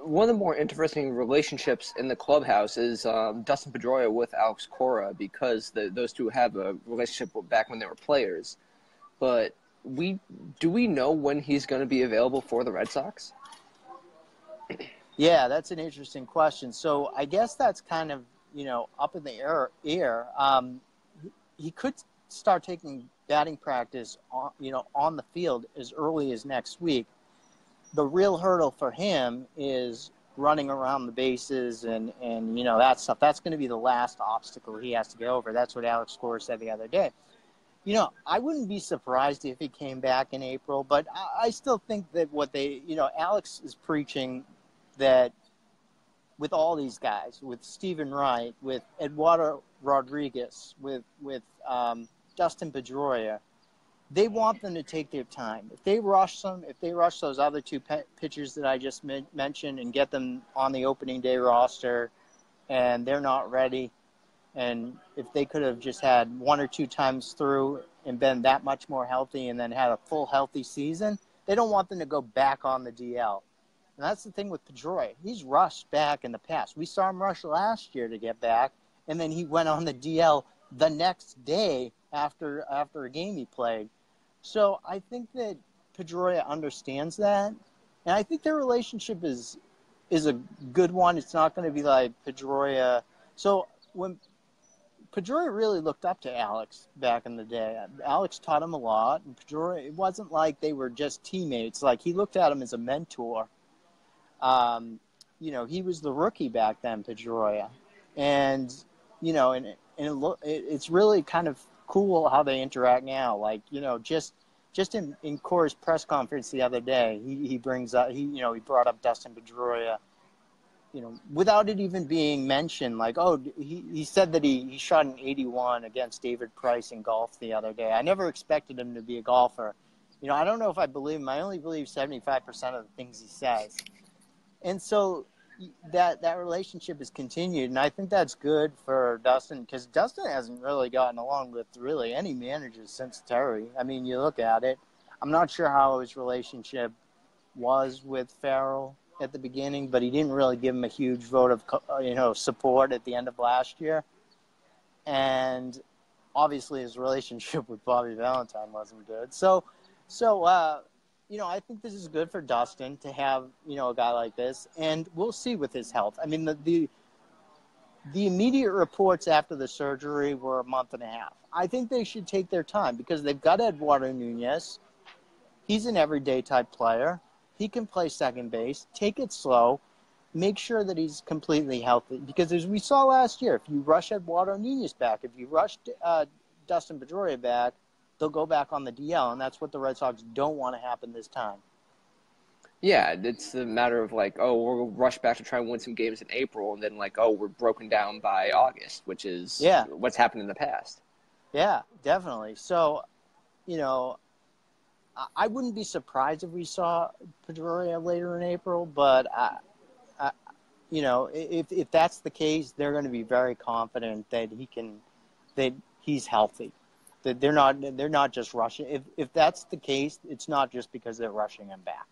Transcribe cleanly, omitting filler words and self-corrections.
one of the more interesting relationships in the clubhouse is Dustin Pedroia with Alex Cora, because those two have a relationship back when they were players. But do we know when he's going to be available for the Red Sox? Yeah, that's an interesting question. So I guess that's kind of, up in the air. He could start taking batting practice on the field as early as next week. The real hurdle for him is running around the bases and that stuff. That's going to be the last obstacle he has to get over. That's what Alex Cora said the other day. I wouldn't be surprised if he came back in April, but I still think that Alex is preaching that with all these guys, with Stephen Wright, with Eduardo Rodriguez, with Dustin Pedroia, they want them to take their time. If they rush those other two pitchers that I just mentioned and get them on the opening day roster and they're not ready, and if they could have just had one or two times through and been that much more healthy and then had a full healthy season, they don't want them to go back on the DL. And that's the thing with Pedroia. He's rushed back in the past. We saw him rush last year to get back, and then he went on the DL the next day after a game he played. So I think that Pedroia understands that, and I think their relationship is a good one. It's not going to be like Pedroia. So when Pedroia really looked up to Alex back in the day, Alex taught him a lot, and Pedroia, it wasn't like they were just teammates. Like, he looked at him as a mentor. He was the rookie back then, Pedroia, and it's really kind of cool how they interact now. Like, just in Cora's press conference the other day, he brought up Dustin Pedroia, without it even being mentioned. Like, he said that he shot an 81 against David Price in golf the other day. I never expected him to be a golfer. I don't know if I believe him. I only believe 75% of the things he says. And so that relationship is continued, and I think that's good for Dustin, because Dustin hasn't really gotten along with really any managers since Terry. I mean, you look at it. I'm not sure how his relationship was with Farrell at the beginning, but he didn't really give him a huge vote of support at the end of last year. And obviously his relationship with Bobby Valentine wasn't good. So I think this is good for Dustin to have, a guy like this, and we'll see with his health. I mean, the immediate reports after the surgery were a month and a half. I think they should take their time because they've got Eduardo Nunez. He's an everyday type player. He can play second base. Take it slow. Make sure that he's completely healthy, because as we saw last year, if you rush Eduardo Nunez back, if you rush Dustin Pedroia back, they'll go back on the DL, and that's what the Red Sox don't want to happen this time. Yeah, it's a matter of we'll rush back to try and win some games in April, and then we're broken down by August, which is what's happened in the past. Yeah, definitely. So, I wouldn't be surprised if we saw Pedroia later in April, but if that's the case, they're going to be very confident that he's healthy. That they're not just rushing. If that's the case, it's not just because they're rushing him back.